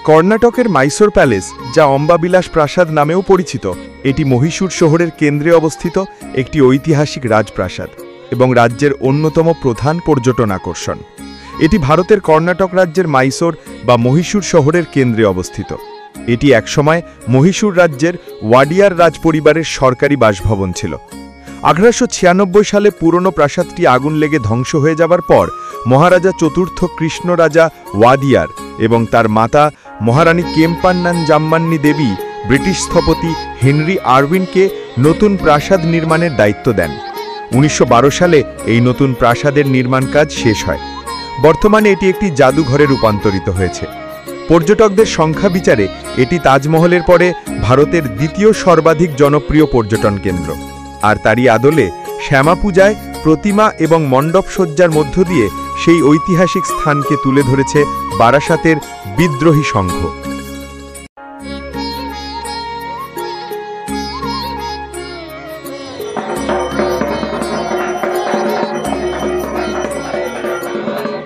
কর্ণাটকের মাইসোর প্যালেস, যা অম্বাবিলাস প্রাসাদ নামেও পরিচিত, এটি মহীশূর শহরের কেন্দ্রে অবস্থিত একটি ঐতিহাসিক রাজপ্রাসাদ এবং রাজ্যের অন্যতম প্রধান পর্যটন আকর্ষণ। এটি ভারতের কর্ণাটক রাজ্যের মাইসোর বা মহীশূর শহরের কেন্দ্রে অবস্থিত। এটি একসময় মহীশূর রাজ্যের ওয়াডিয়ার রাজপরিবারের সরকারি বাসভবন ছিল। 1896 সালে পুরনো প্রাসাদটি আগুন লেগে ধ্বংস হয়ে যাবার পর মহারাজা চতুর্থ কৃষ্ণরাজা ওয়াদিয়ার এবং তার মাতা মহারানী কেম্পান্নান জাম্মান্নি দেবী ব্রিটিশ স্থপতি হেনরি আরউইনকে নতুন প্রাসাদ নির্মাণের দায়িত্ব দেন। 1912 সালে এই নতুন প্রাসাদের নির্মাণ কাজ শেষ হয়। বর্তমানে এটি একটি জাদুঘরে রূপান্তরিত হয়েছে। পর্যটকদের সংখ্যা বিচারে এটি তাজমহলের পরে ভারতের দ্বিতীয় সর্বাধিক জনপ্রিয় পর্যটন কেন্দ্র। আর তারই আদলে শ্যামা পূজায় প্রতিমা এবং মণ্ডপ সজ্জার মধ্য দিয়ে সেই ঐতিহাসিক স্থানকে তুলে ধরেছে বারাসাতের বিদ্রোহী সংঘ।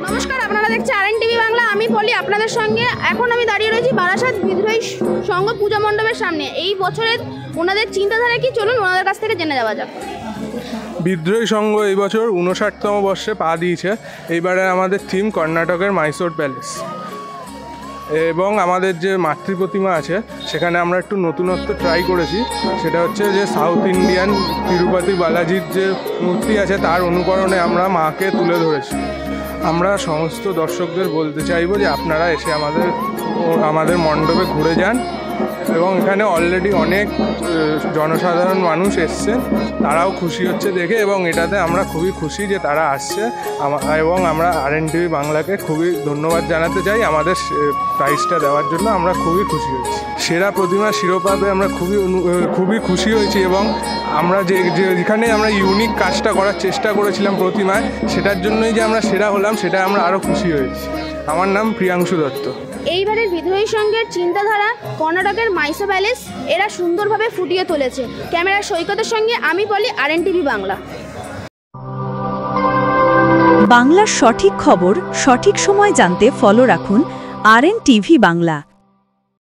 নমস্কার, আপনারা দেখছেন আরএন টিভি বাংলা। আমি পলি আপনাদের সঙ্গে। এখন আমি দাঁড়িয়ে রয়েছি বারাসাত বিদ্রোহী সংঘ পূজা মণ্ডপের সামনে। এই বছরের ওনাদের চিন্তাধারা কি, চলুন ওনাদের কাছ থেকে জেনে যাওয়া যাক। বিদ্রোহী সংঘ এই বছর 59তম বর্ষে পা দিয়েছে। এইবারে আমাদের থিম কর্ণাটকের মাইসোর প্যালেস, এবং আমাদের যে মাতৃ প্রতিমা আছে সেখানে আমরা একটু নতুনত্ব ট্রাই করেছি। সেটা হচ্ছে যে সাউথ ইন্ডিয়ান তিরুপতি বালাজির যে মূর্তি আছে তার অনুকরণে আমরা মাকে তুলে ধরেছি। আমরা সমস্ত দর্শকদের বলতে চাইবো যে আপনারা এসে আমাদের মণ্ডপে ঘুরে যান, এবং এখানে অলরেডি অনেক জনসাধারণ মানুষ এসছে, তারাও খুশি হচ্ছে দেখে, এবং এটাতে আমরা খুবই খুশি যে তারা আসছে। এবং আমরা আরএন টিভি বাংলাকে খুবই ধন্যবাদ জানাতে চাই আমাদের প্রাইজটা দেওয়ার জন্য। আমরা খুবই খুশি হয়েছি। সেরা প্রতিমার শিরোপা পেয়ে আমরা খুবই খুশি হয়েছি, এবং আমরা যেখানে আমরা ইউনিক কাজটা করার চেষ্টা করেছিলাম প্রতিমায়, সেটার জন্যই যে আমরা সেরা হলাম সেটা আমরা আরও খুশি হয়েছি। আমার নাম প্রিয়াংশু দত্ত। এইবারের বিদ্রোহী সংঘের চিন্তাধারা কর্ণাটকের মাইসো প্যালেস এরা সুন্দরভাবে ফুটিয়ে তুলেছে। ক্যামেরার সৈকতের সঙ্গে আমি বলি, আরএন টিভি বাংলা। বাংলার সঠিক খবর সঠিক সময় জানতে ফলো রাখুন আরএন টিভি বাংলা।